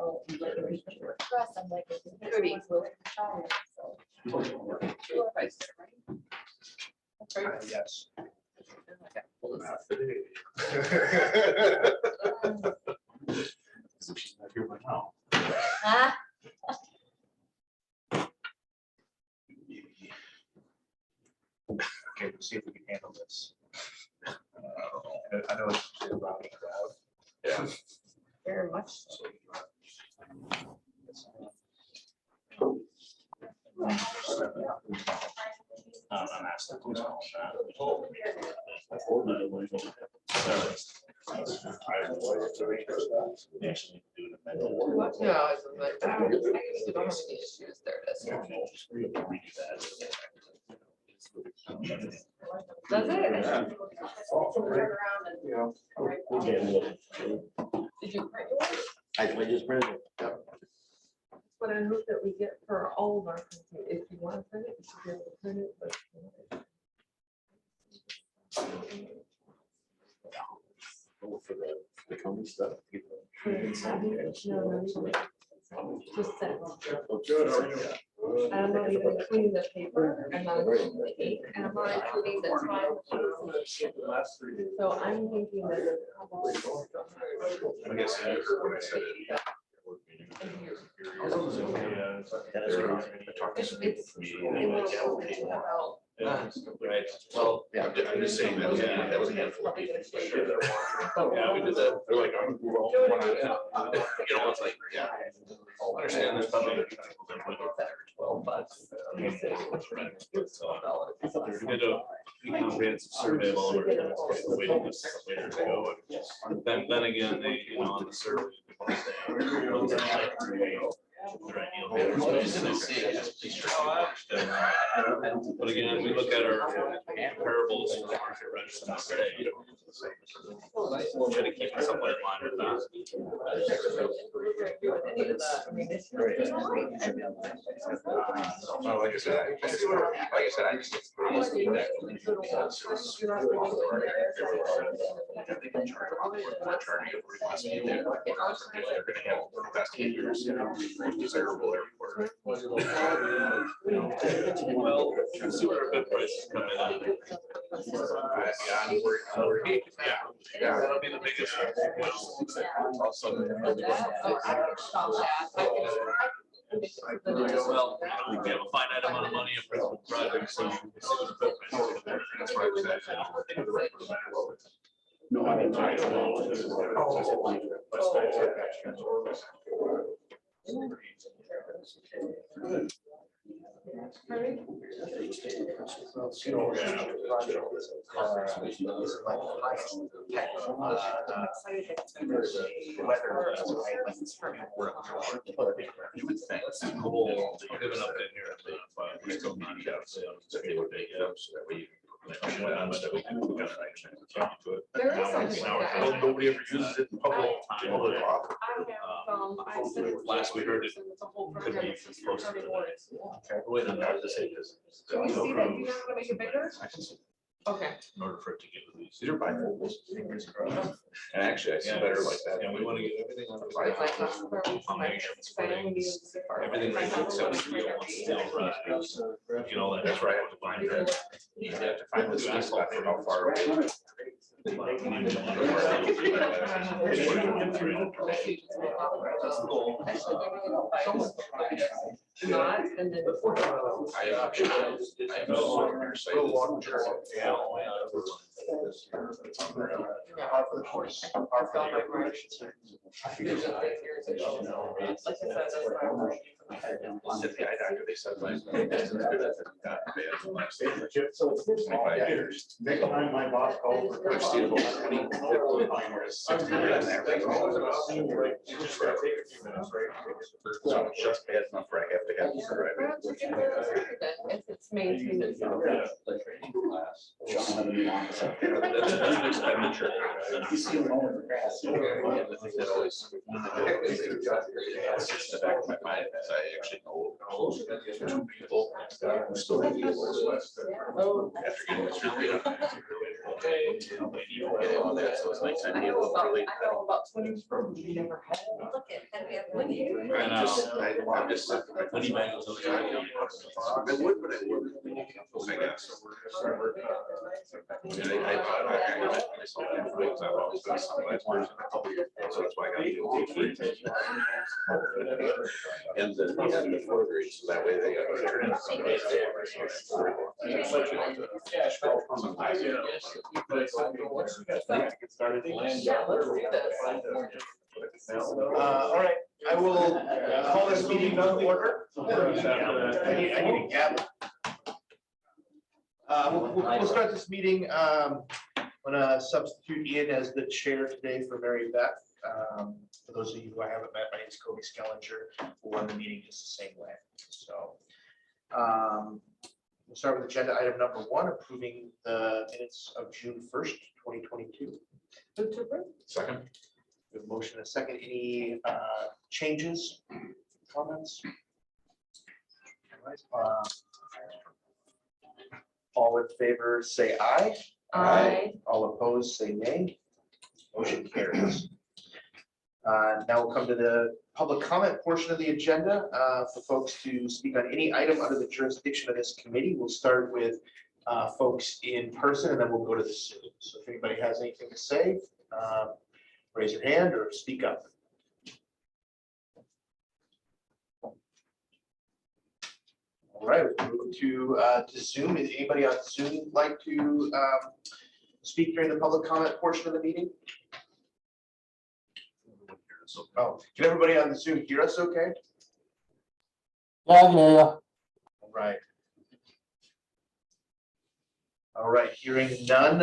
know, like if we express, I'm like, it's pretty, so. Yes. She's not here by now. Huh? Okay, let's see if we can handle this. I know it's a rowdy crowd. Yeah. Very much so. I'm asked that question. Actually, do it. Yeah, I was like, I don't have any issues there. Redo that. Does it? Did you print yours? I just printed it. But I hope that we get for all of our, if you want to print it, you should be able to print it, but. For the county stuff. Just send. Good. And I'm not even including the paper, and I'm not including the ink, and I'm not including the time. So I'm thinking that. I guess. Right, well, I'm just saying that was a handful of people. Yeah, we did that, they're like, you know, it's like, yeah. I understand there's probably. We did a comprehensive survey of all of our tenants, the waiting list later to go. And then again, they, you know, on the survey. But again, we look at our comparables for market rents today. We're going to keep it somewhat in line with that. Oh, like I said, I just desirable airport. Well, see where our bid prices come in. Yeah, that'll be the biggest. Well, we have a finite amount of money in principal projects, so that's why I said. No, I don't know. You would think it's cool. I'll give an update here. We're still not out, so that we. Nobody ever uses it in public. Last we heard it could be posted today. Wait, I'm not to say this. Can we see that? Do you want to make it bigger? Okay. In order for it to get released. These are bifolds. And actually, I see better like that. Yeah, we want to get everything on the bifold. Foundations, footings, everything right except steel, you know, that's right. You have to find the sweet spot for how far away. Not, and then before. The eye doctor, they said like. So it's 25 years. Next time my boss calls. I've seen about 20 years, 60 years there. So just bad enough where I have to have. If it's maintained. That's a huge expenditure. You see them all in the grass. Yeah, the thing that always. It's in the back of my mind is I actually know two people who still have after getting this really. So it's nice to be able to really. I know about 20 firms we never had. Look at, and we have Winnebago. I'm just. Winnebago's always right. I would, but I wouldn't. I guess. I myself in fields, I've always been a sunglass person, so that's why I got to do it. And the fourth grade, so that way they turn into sunglasses. Get started. Yeah, let's do this. All right, I will call this meeting to order. I need a gavel. We'll start this meeting. I'm gonna substitute Ian as the chair today for Mary Beth. For those of you who I haven't met, my name is Kobe Skellinger. We'll run the meeting just the same way. So we'll start with agenda item number 1, approving the minutes of June 1st, 2022. Second. We have a motion and a second. Any changes, comments? All in favor, say aye. Aye. All opposed, say nay. Motion carries. Now we'll come to the public comment portion of the agenda for folks to speak on any item under the jurisdiction of this committee. We'll start with folks in person, and then we'll go to the Zoom. So if anybody has anything to say, raise your hand or speak up. All right, we'll move to Zoom. Is anybody on Zoom like to speak during the public comment portion of the meeting? Oh, can everybody on the Zoom hear us okay? Yeah, I hear you. All right. All right, hearing none,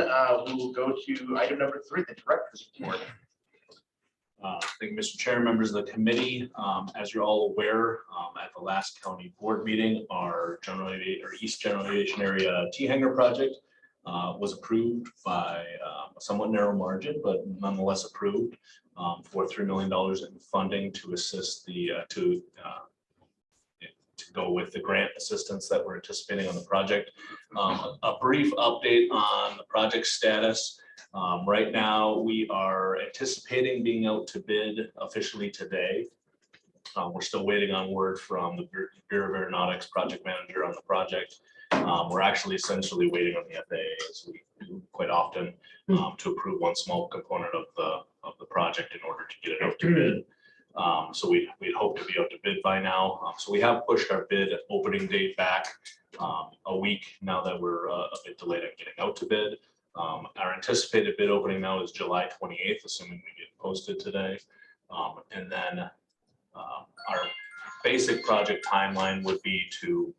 we will go to item number 3, the director's report. Thank you, Mr. Chair, members of the committee. As you're all aware, at the last county board meeting, our East General Aviation Area T-Hangar project was approved by a somewhat narrow margin, but nonetheless approved for $3 million in funding to assist the to go with the grant assistance that we're anticipating on the project. A brief update on the project status. Right now, we are anticipating being out to bid officially today. We're still waiting on word from the Bureau of Aeronautics project manager on the project. We're actually essentially waiting on the FAA, as we do quite often, to approve one small component of the project in order to get it out to bid. So we'd hope to be out to bid by now. So we have pushed our bid opening date back a week now that we're a bit delayed on getting out to bid. Our anticipated bid opening now is July 28th, assuming we get posted today. And then our basic project timeline would be to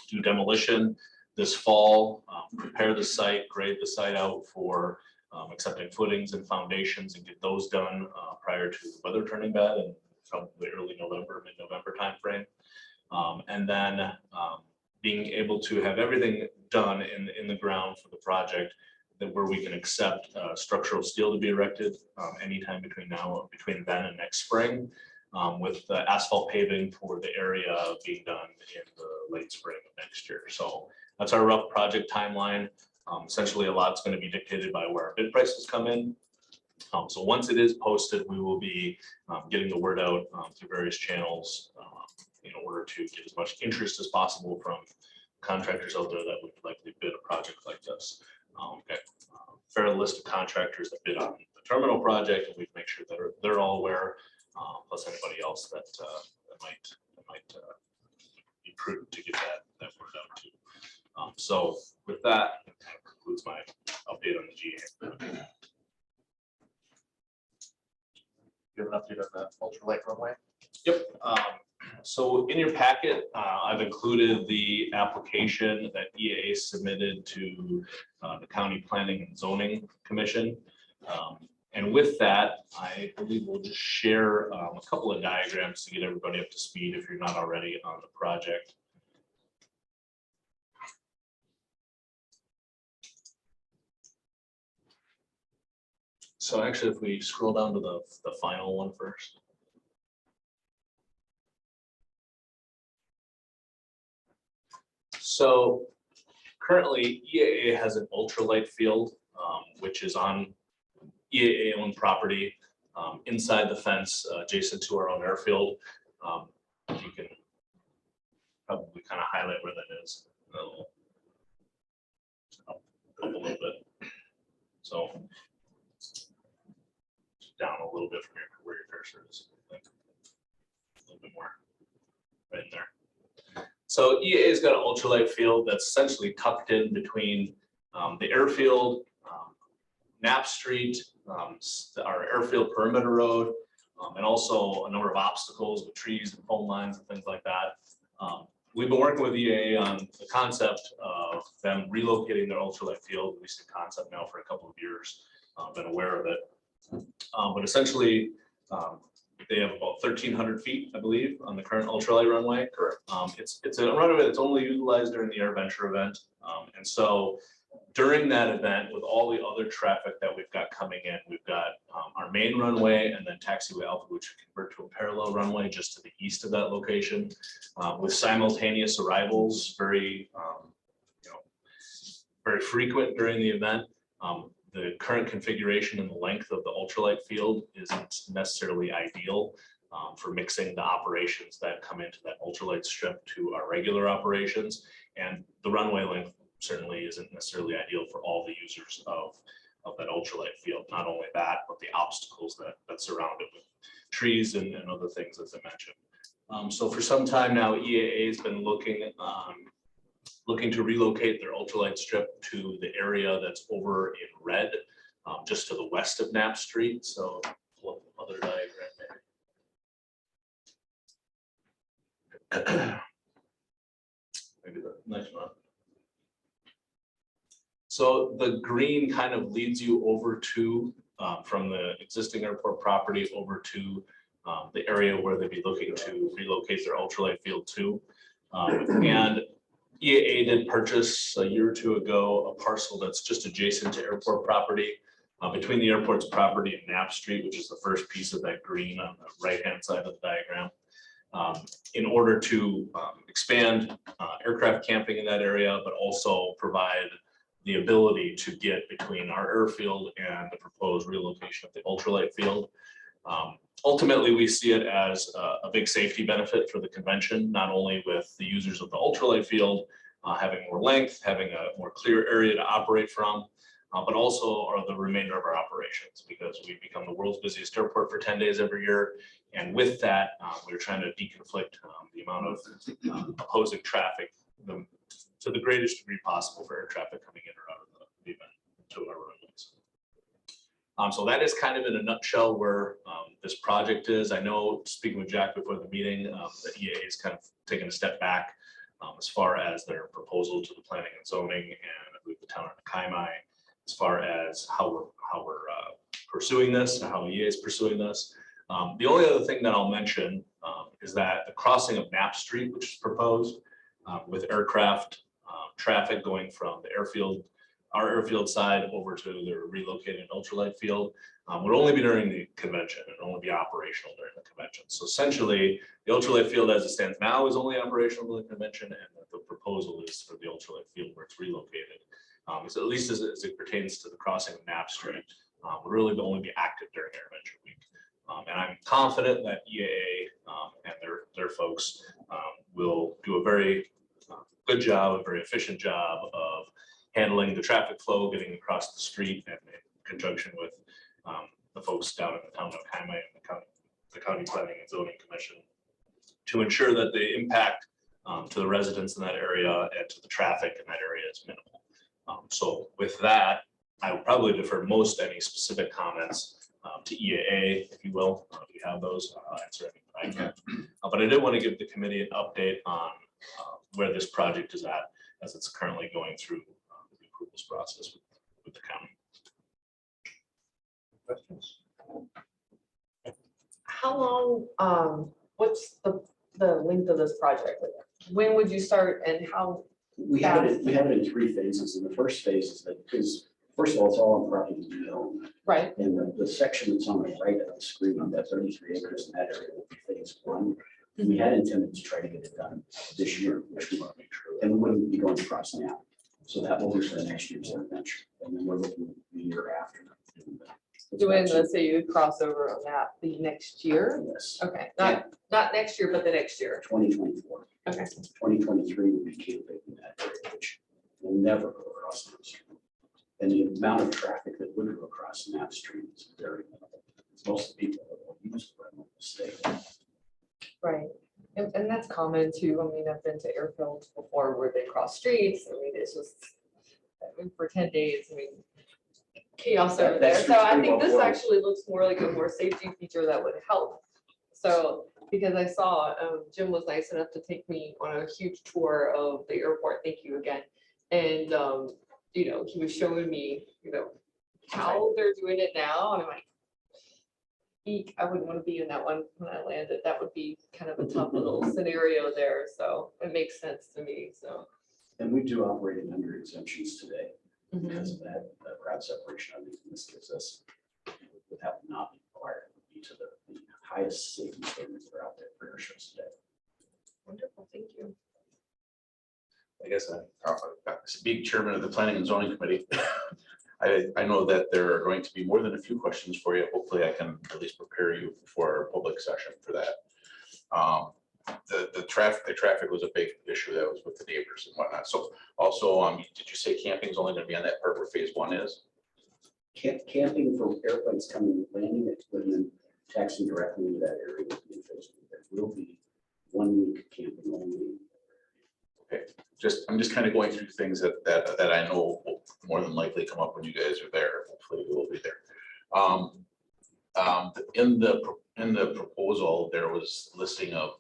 do demolition this fall, prepare the site, grade the site out for accepting footings and foundations, and get those done prior to the weather turning bad in probably early November, mid-November timeframe. And then being able to have everything done in the ground for the project, that where we can accept structural steel to be erected anytime between then and next spring, with the asphalt paving for the area being done in the late spring of next year. So that's our rough project timeline. Essentially, a lot's going to be dictated by where our bid prices come in. So once it is posted, we will be getting the word out through various channels in order to get as much interest as possible from contractors out there that would likely bid a project like this. Fair list of contractors that bid on the terminal project, and we make sure that they're all aware, plus anybody else that might be prudent to get that word out to. So with that concludes my update on the GA. You have an update on the ultralight runway? Yep. So in your packet, I've included the application that EAA submitted to the County Planning and Zoning Commission. And with that, I believe we'll just share a couple of diagrams to get everybody up to speed if you're not already on the project. So actually, if we scroll down to the final one first. So currently EAA has an ultralight field, which is on EAA owned property inside the fence adjacent to our own airfield. You can probably kind of highlight where that is. Up a little bit. So down a little bit from where your cursor is. I think. A little bit more right in there. So EAA's got an ultralight field that's essentially tucked in between the airfield, Knapp Street, our airfield perimeter road, and also a number of obstacles with trees and phone lines and things like that. We've been working with EAA on the concept of them relocating their ultralight field, at least in concept now for a couple of years. Been aware of it. But essentially, they have about 1,300 feet, I believe, on the current ultralight runway. Correct. It's a runway that's only utilized during the air venture event. And so during that event, with all the other traffic that we've got coming in, we've got our main runway and then taxiway alpha, which we convert to a parallel runway just to the east of that location, with simultaneous arrivals, very frequent during the event. The current configuration and the length of the ultralight field isn't necessarily ideal for mixing the operations that come into that ultralight strip to our regular operations. And the runway length certainly isn't necessarily ideal for all the users of that ultralight field. Not only that, but the obstacles that surround it with trees and other things, as I mentioned. So for some time now, EAA has been looking to relocate their ultralight strip to the area that's over in red, just to the west of Knapp Street. So other diagram there. Maybe the next one. So the green kind of leads you over to, from the existing airport property over to the area where they'd be looking to relocate their ultralight field to. And EAA did purchase a year or two ago a parcel that's just adjacent to airport property, between the airport's property and Knapp Street, which is the first piece of that green on the right-hand side of the diagram, in order to expand aircraft camping in that area, but also provide the ability to get between our airfield and the proposed relocation of the ultralight field. Ultimately, we see it as a big safety benefit for the convention, not only with the users of the ultralight field having more length, having a more clear area to operate from, but also are the remainder of our operations, because we become the world's busiest airport for 10 days every year. And with that, we're trying to deconflict the amount of opposing traffic to the greatest degree possible for air traffic coming in or out of the event to our runways. So that is kind of in a nutshell where this project is. I know, speaking with Jack before the meeting, the EAA is kind of taking a step back as far as their proposal to the planning and zoning, and I believe the town of Kaimai, as far as how we're pursuing this, and how EAA is pursuing this. The only other thing that I'll mention is that the crossing of Knapp Street, which is proposed with aircraft traffic going from the airfield, our airfield side over to the relocated ultralight field, would only be during the convention and only be operational during the convention. So essentially, the ultralight field as it stands now is only operational during the convention, and the proposal is for the ultralight field where it's relocated. So at least as it pertains to the crossing of Knapp Street, would really only be active during Air Venture Week. And I'm confident that EAA and their folks will do a very good job, a very efficient job of handling the traffic flow, getting across the street, and in conjunction with the folks down in the town of Kaimai and the County Planning and Zoning Commission, to ensure that the impact to the residents in that area and to the traffic in that area is minimal. So with that, I will probably defer most any specific comments to EAA, if you will. If you have those, I'll answer any I can. But I did want to give the committee an update on where this project is at, as it's currently going through the approvals process with the county. Questions? How long, what's the length of this project? When would you start and how? We have it in 3 phases. And the first phase is First of all, it's all on property we own. Right, And the section that's on the right of the screen on that 33 acres in that area will be phase one. We had intended to try to get it done this year, which we want to make sure, and we wouldn't be going across now. So that will be for next year's adventure. And then we're looking the year after. doing the, so you would cross over on that the next year? Yes, Okay, not next year, but the next year. 2024. Okay. 2023 will be Cape in that area, which will never go across that street. And the amount of traffic that would go across that street is very minimal. Most of the people that will use the road will stay. Right, and that's common too. I mean, I've been to airfields before where they cross streets. I mean, it's just, I mean, for 10 days, I mean, chaos over there. That's So I pretty think well this formed. actually looks more like a more safety feature that would help. So, because I saw, Jim was nice enough to take me on a huge tour of the airport. Thank you again. And, you know, he was showing me, you know, how they're doing it now. And I'm like, eek, I wouldn't want to be in that one when I landed. That would be kind of a tough little scenario there. So it makes sense to me. So. And we do operate it under exemptions today Mhm. because of that crowd separation. I think this gives us, would have not be required, it would be to the highest safety standards that are out there for air shows today. Wonderful, thank you. I guess being chairman of the planning and zoning committee, I know that there are going to be more than a few questions for you. Hopefully I can at least prepare you for our public session for that. The traffic was a big issue that was with the neighbors and whatnot. So also, did you say camping is only going to be on that part where phase one is? Camping for airplanes coming, landing at Woodman, taxiing directly into that area will be in phase one. There will be 1 week camping only. Okay, I'm just kind of going through things that I know will more than likely come up when you guys are there. Hopefully we will be there. In the proposal, there was listing of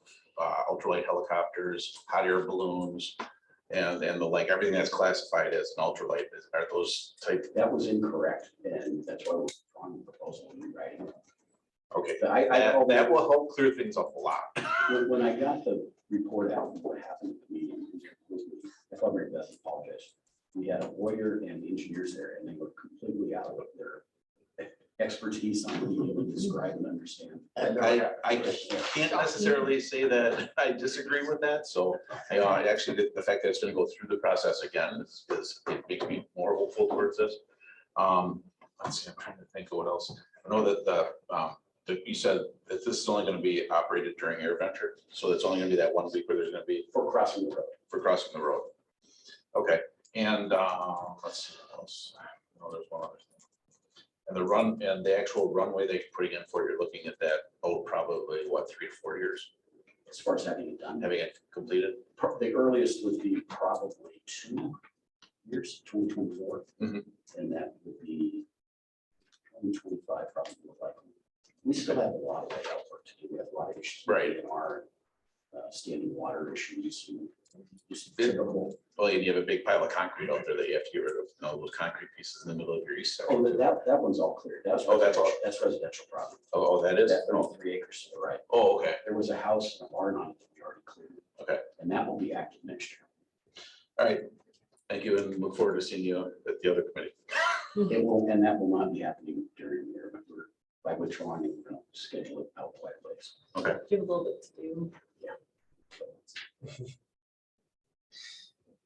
ultralight helicopters, hot air balloons, and the like, everything that's classified as an ultralight. Are those type? That was incorrect, and that's why we're on the proposal and rewriting it. Okay, that will help clear things up a lot. When I got the report out of what happened at the meeting, I thought Mary Beth apologized. We had a lawyer and engineers there, and they were completely out of their expertise on being able to describe and understand. I can't necessarily say that I disagree with that. So, actually, the fact that it's going to go through the process again is it makes me more hopeful towards this. Let's see, I'm trying to think of what else. I know that you said that this is only going to be operated during AirVenture, so it's only going to be that 1 week where there's going to be For crossing the road. for crossing the road. Okay, and let's see what else. Oh, there's one other thing. And the actual runway they're putting in for, you're looking at that, probably what, 3 to 4 years, As far as having it done, having it completed. the earliest would be probably 2 years, 2024. Mhm. And that would be 2025 probably more likely. We still have a lot of layout work to do. We have a lot of issues. Right. In our standing water issues. And just It- typical. Well, and you have a big pile of concrete out there that you have to get rid of, those concrete pieces in the middle of your east Oh, section. that one's all clear. That's That's all. That's residential property. Oh, that is? That 33 acres to the right. Oh, okay. There was a house and a barn on it that we already cleared. Okay. And that will be active next year. All right. Thank you, and look forward to seeing you at the other committee. It will, and that will not be happening during the year, but we're by withdrawing it, we're going to schedule it out by place. Okay. Give a little bit to do.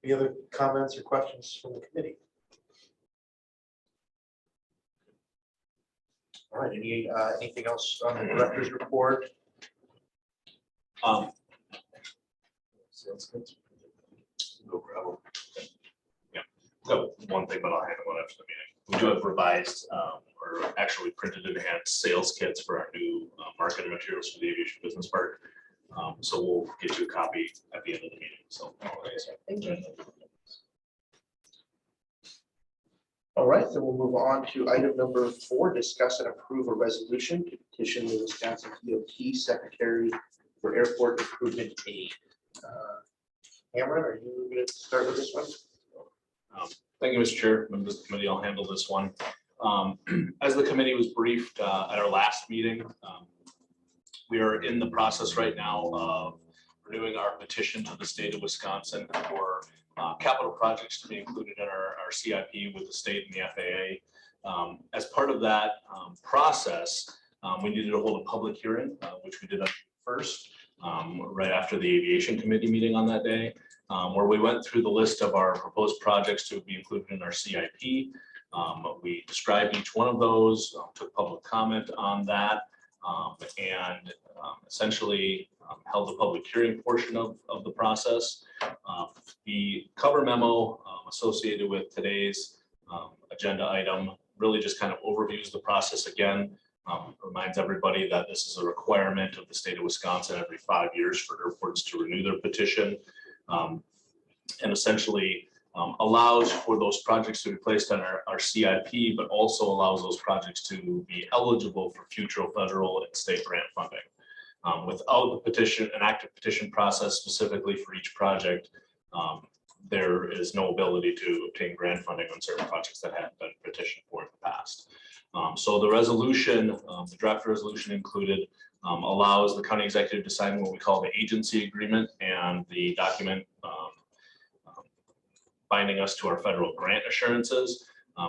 Any other comments or questions from the committee? All right, anything else on the director's report? No problem. Yeah, so one thing, but I'll handle it after the meeting. We do have revised, or actually printed enhanced sales kits for our new marketing materials for the Aviation Business Park. So we'll get you a copy at the end of the meeting, so. Thank you. All right, then we'll move on to item number 4, discuss and approve a resolution to petition the Wisconsin DOT Secretary for Airport Improvement Aid. Cameron, are you going to start with this one? Thank you, Mr. Chair. Members of the committee, I'll handle this one. As the committee was briefed at our last meeting, we are in the process right now of renewing our petition to the state of Wisconsin for capital projects to be included in our CIP with the state and the FAA. As part of that process, we needed to hold a public hearing, which we did on first, right after the Aviation Committee meeting on that day, where we went through the list of our proposed projects to be included in our CIP. We described each one of those, took public comment on that, and essentially held the public hearing portion of the process. The cover memo associated with today's agenda item really just kind of overviews the process again. Reminds everybody that this is a requirement of the state of Wisconsin every 5 years for airports to renew their petition, and essentially allows for those projects to be placed on our CIP, but also allows those projects to be eligible for future federal and state grant funding. Without the petition, an active petition process specifically for each project, there is no ability to obtain grant funding on certain projects that have been petitioned for in the past. So the resolution, the draft resolution included, allows the county executive to sign what we call the agency agreement and the document binding us to our federal grant assurances.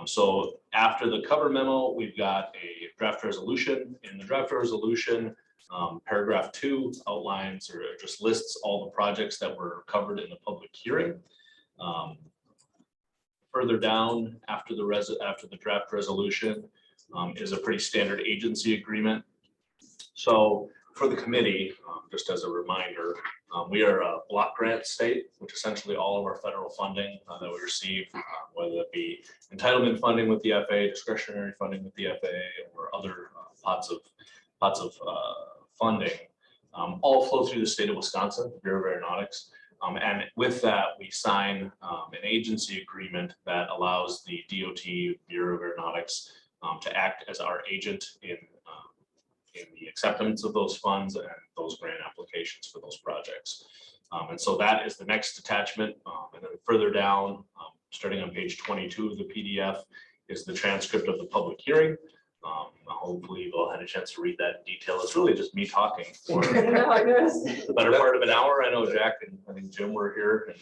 So after the cover memo, we've got a draft resolution. In the draft resolution, paragraph 2 outlines or just lists all the projects that were covered in the public hearing. Further down after the draft resolution is a pretty standard agency agreement. So for the committee, just as a reminder, we are a block grant state, which essentially all of our federal funding that we receive, whether it be entitlement funding with the FAA, discretionary funding with the FAA, or other pots of funding, all flow through the state of Wisconsin, Bureau of Aeronautics. And with that, we sign an agency agreement that allows the DOT, Bureau of Aeronautics, to act as our agent in the acceptance of those funds and those grant applications for those projects. And so that is the next attachment. And then further down, starting on page 22 of the PDF, is the transcript of the public hearing. Hopefully you've all had a chance to read that in detail. It's really just me talking for the better part of an hour. I know Jack and I think Jim were here and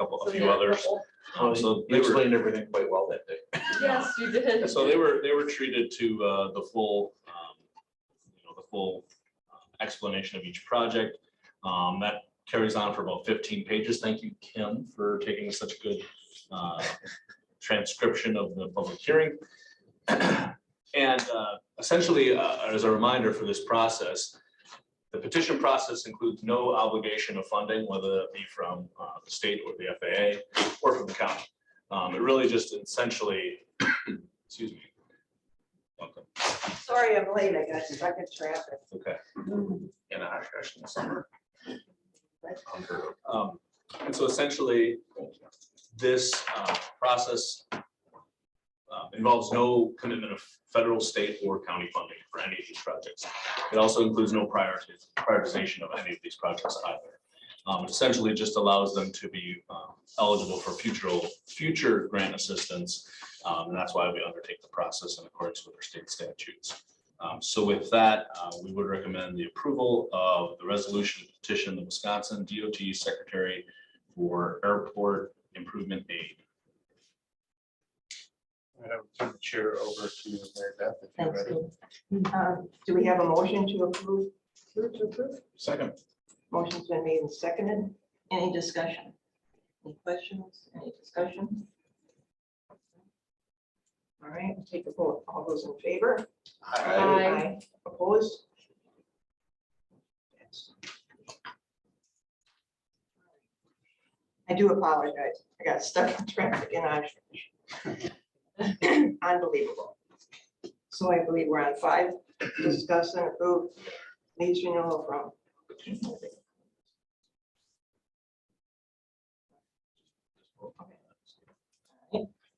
a few others. So You explained everything quite well that day. Yes, you did. So they were treated to the full, explanation of each project. That carries on for about 15 pages. Thank you, Kim, for taking such a good transcription of the public hearing. And essentially, as a reminder for this process, the petition process includes no obligation of funding, whether that be from the state or the FAA or from the county. It really just essentially, excuse me. Okay. Sorry, I'm late. I got stuck in traffic. Okay. In a hush in the summer. And so essentially, this process involves no commitment of federal, state, or county funding for any of these projects. It also includes no prioritization of any of these projects either. It essentially just allows them to be eligible for future grant assistance. And that's why we undertake the process in accordance with our state statutes. So with that, we would recommend the approval of the resolution to petition the Wisconsin DOT Secretary for Airport Improvement Aid. I would turn the chair over to Mary Beth if you're Thanks. ready. Do we have a motion to approve? Move to approve. Second. Motion's been made and seconded. Any discussion? Any questions? Any discussion? All right, we'll take a vote. All those in favor? Aye. Opposed? Yes. I do apologize. I got stuck in traffic in Oshkosh. Unbelievable. So I believe we're on 5, discuss and approve lease renewal from.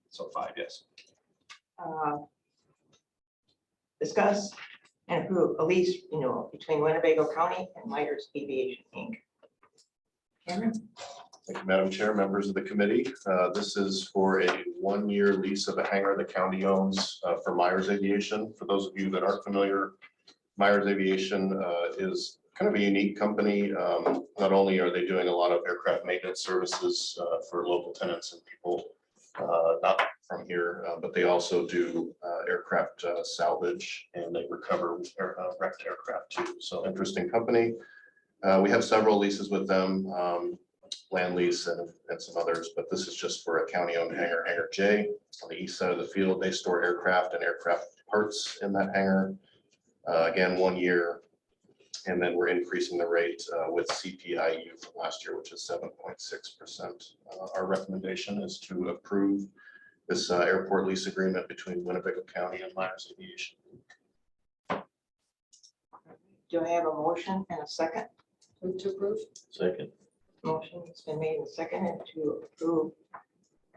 So 5, yes. Discuss and approve a lease renewal between Winnebago County and Myers Aviation Inc. Cameron? Thank you, Madam Chair, members of the committee. This is for a 1-year lease of a hangar the county owns for Myers Aviation. For those of you that aren't familiar, Myers Aviation is kind of a unique company. Not only are they doing a lot of aircraft maintenance services for local tenants and people not from here, but they also do aircraft salvage, and they recover wrecked aircraft too. So interesting company. We have several leases with them, land lease and some others, but this is just for a county-owned hangar, Hangar J, on the east side of the field. They store aircraft and aircraft parts in that hangar. Again, 1 year. And then we're increasing the rate with CPIU from last year, which is 7.6%. Our recommendation is to approve this airport lease agreement between Winnebago County and Myers Aviation. Do I have a motion and a second? Move to approve. Second. Motion has been made and seconded to approve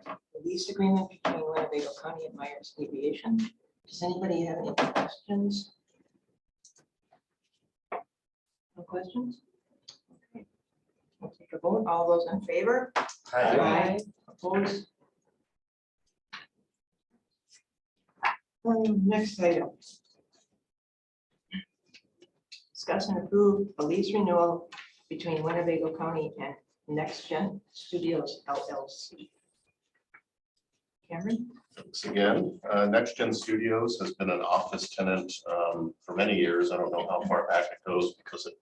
the lease agreement between Winnebago County and Myers Aviation. Does anybody have any questions? No questions? Okay. We'll take a vote. All those in favor? Aye. Opposed? Next item. Discuss and approve a lease renewal between Winnebago County and Next Gen Studios LLC. Cameron? Thanks again. Next Gen Studios has been an office tenant for many years. I don't know how far back it goes because it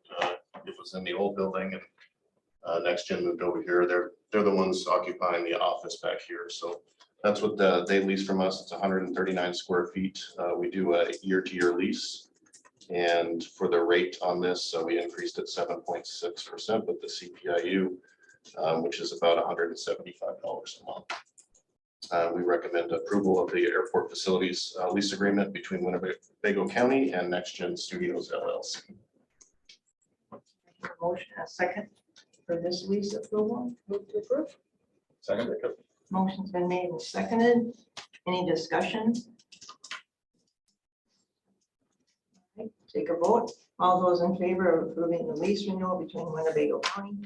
was in the old building, and Next Gen moved over here. They're the ones occupying the office back here. So that's what they lease from us. It's 139 square feet. We do a year-to-year lease. And for the rate on this, we increased it 7.6% with the CPIU, which is about $175 a month. We recommend approval of the airport facilities lease agreement between Winnebago County and Next Gen Studios LLC. Motion a second for this lease approval. Move to approve. Second. Motion's been made and seconded. Any discussion? Okay, take a vote. All those in favor of approving the lease renewal between Winnebago County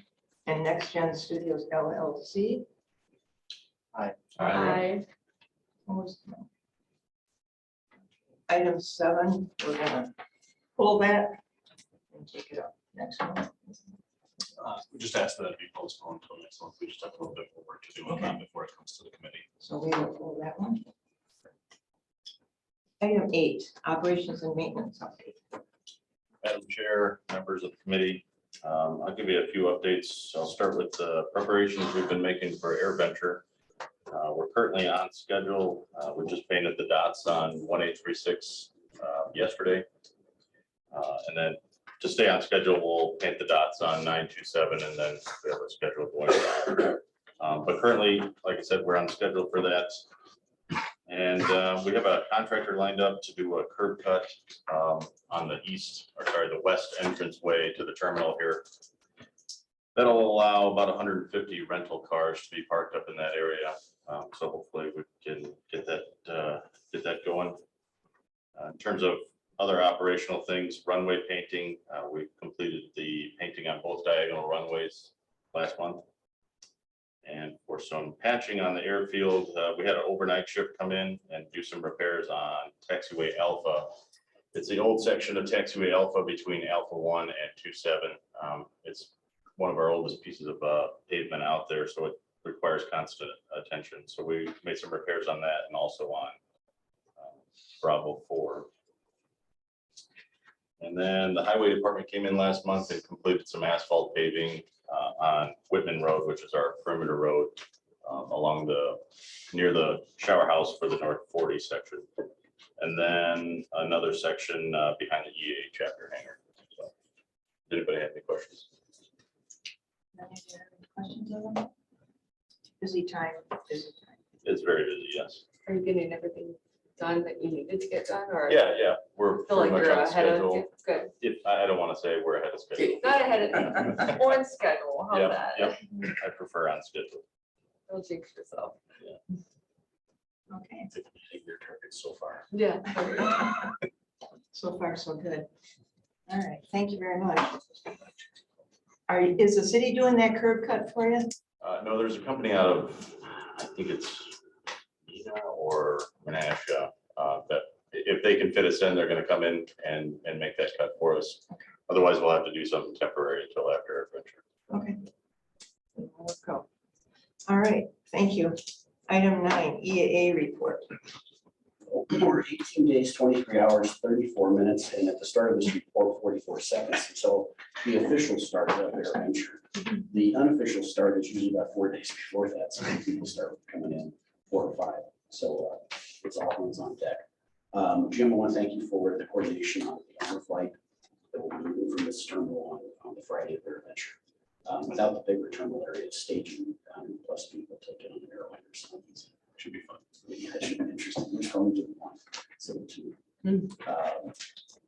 and Next Gen Studios LLC? Aye. Opposed? No. Item 7, we're gonna pull that and take it up next one. We just asked that it be postponed until next month. We just have a little bit more work to do on that before it comes to the committee. So we will pull that one. Item 8, operations and maintenance update. Madam Chair, members of the committee, I'll give you a few updates. I'll start with the preparations we've been making for AirVenture. We're currently on schedule. We just painted the dots on 1836 yesterday. And then to stay on schedule, we'll paint the dots on 927, and then we have a schedule going on. But currently, like I said, we're on schedule for that. And we have a contractor lined up to do a curb cut on the the west entrance way to the terminal here. That'll allow about 150 rental cars to be parked up in that area. So hopefully we can get that going. In terms of other operational things, runway painting, we completed the painting on both diagonal runways last month. And for some patching on the airfield, we had an overnight shift come in and do some repairs on taxiway Alpha. It's the old section of taxiway Alpha between Alpha 1 and 27. It's one of our oldest pieces of pavement out there, so it requires constant attention. So we made some repairs on that and also on Bravo 4. And then the highway department came in last month and completed some asphalt paving on Whitman Road, which is our perimeter road along near the shower house for the North 40 section. And then another section behind the EA chapter hangar. So, does anybody have any questions? Questions of them? Busy time, busy time. It's very busy, yes. Are you getting everything done that you needed to get done, or? Yeah, we're Feel like pretty much you're on ahead of, schedule. good. I don't want to say we're ahead of schedule. Not ahead of, on schedule, how's that? Yep. I prefer on schedule. Don't jinx yourself. Okay, Your targets so far. Yeah. so far so good. All right, thank you very much. Is the city doing that curb cut for you? No, there's a company out of, I think it's Nina or Menasha, that if they can fit us in, they're going to come in and make that cut for us. Otherwise, we'll have to do something temporary until after AirVenture. Okay. Let's go. All right, thank you. Item 9, EAA report. We're 18 days, 23 hours, 34 minutes, and at the start of this report, 44 seconds until the official start of AirVenture. The unofficial start is usually about 4 days before that, so people start coming in 4 or 5. So it's all hands on deck. Jim, I want to thank you for the coordination on the honor flight that will be moving from this terminal on the Friday of AirVenture. Without the bigger terminal area staging, plus people taking on an airline or something. Should be fun. Yeah, it should be interesting. Which one do we want? So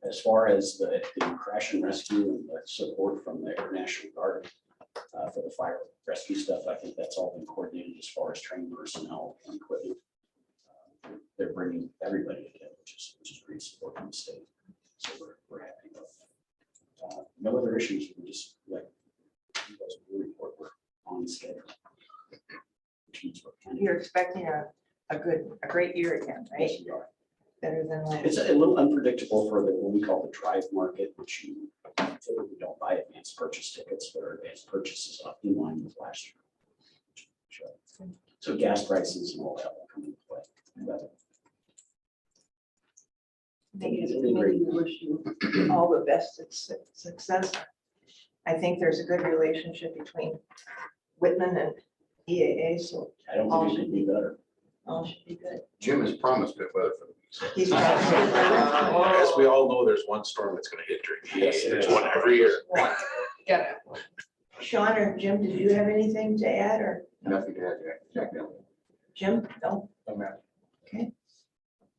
as far as the crash and rescue and the support from the Air National Guard for the fire rescue stuff, I think that's all been coordinated as far as trained personnel and equipment. They're bringing everybody together, which is great support from the state. So we're happy about that. No other issues. We just like you guys will report, we're on schedule. Which means we're kind of. You're expecting a great year again, right? Yes, we are. Better than last. It's a little unpredictable for the, what we call the drive market, which you typically don't buy advanced purchase tickets, but our advanced purchases up in line with last year. So gas prices and all that will come into play. But Maybe we wish you all the best success. I think there's a good relationship between Whitman and EAA, so I don't think it could be better. all should be good. Jim has promised good weather for the week. He's got good weather. As we all know, there's one storm that's gonna hit during. Yes, There's one every year. Get it. Sean or Jim, did you have anything to add, or Nothing to add, Jack. Jim? No? No matter. Okay.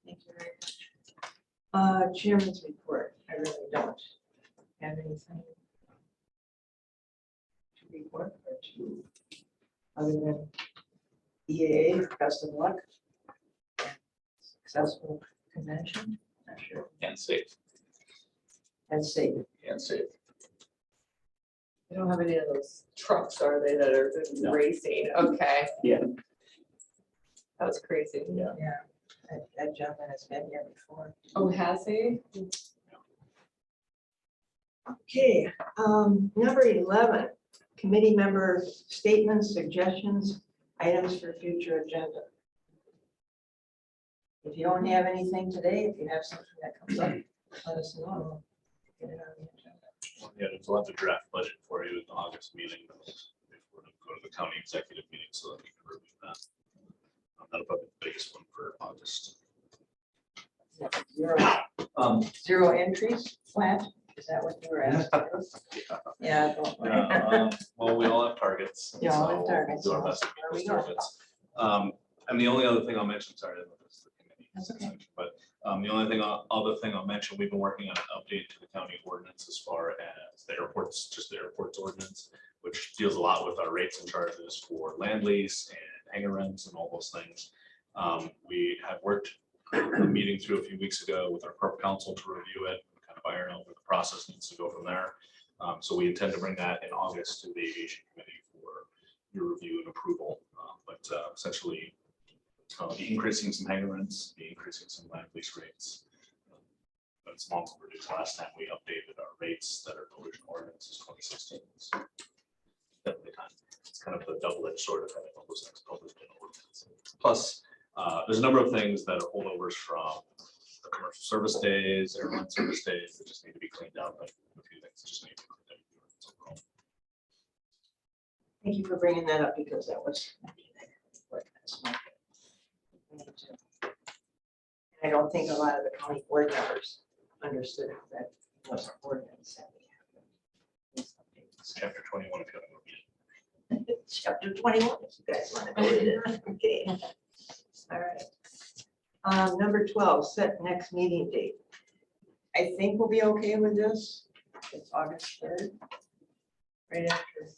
Thank you very much. Chairman's report. I really don't have anything to report or to, other than EAA, best of luck. Successful convention, not sure, And safe. and safe. And safe. You don't have any of those trucks, are they, that are good No. racing? Okay. Yeah. That was crazy. Yeah. Yeah, that gentleman has been here before. Oh, has he? Okay, number 11, committee member statements, suggestions, items for future agenda. If you don't have anything today, if you have something that comes up, let us know. Get it on the agenda. Yeah, we'll have the draft budget for you at the August meeting. Before we go to the county executive meeting, so that we can review that. That'll probably be the biggest one for August. Zero entries, flat, is that what you were asking? Yeah. don't worry. Well, we all have targets. You all have so we'll targets, Do our so best to there meet we those go. targets. And the only other thing I'll mention, sorry, I didn't know this is the committee. That's okay. But the only thing, other thing I'll mention, we've been working on an update to the county ordinance as far as the airports, just the airports ordinance, which deals a lot with our rates and charges for land lease and hangar rents and all those things. We have worked a meeting through a few weeks ago with our corp council to review it, kind of iron out where the process needs to go from there. So we intend to bring that in August to the Aviation Committee for your review and approval. But essentially, be increasing some hangar rents, be increasing some land lease rates. But it's long overdue. Last time we updated our rates that are pollution ordinance is 2016. So definitely time. It's kind of the double-edged sword of having all those things published in ordinance. Plus, there's a number of things that are holdovers from the commercial service days, airline service days that just need to be cleaned up. But a few things just need to be cleaned up. Thank you for bringing that up, because that was. I don't think a lot of the county board members understood how that was an ordinance. That we have. It's chapter 21 if you want to read it. Chapter 21, if you guys want to go read it. Okay. All right. Number 12, set next meeting date. I think we'll be okay with this. It's August 3rd. Right after.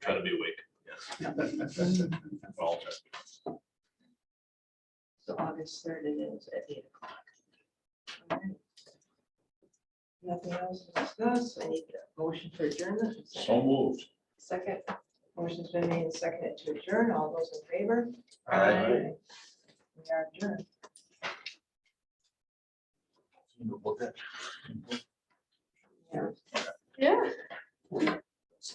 Try to be awake. Yes. We're all trying to be. So August 3rd it is at 8 o'clock. All right. Nothing else to discuss. I need a motion for adjournment. So moved. Second. Motion's been made and seconded to adjourn. All those in favor? Aye. We are adjourned. Look at. Yeah. Well, it looks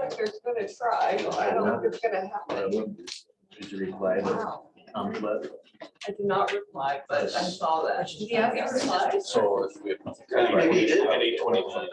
like they're gonna try, but I don't think it's gonna happen. Did you reply? I did not reply, but I saw that. Did you have your replies? So if we. Maybe he did. At 8:29.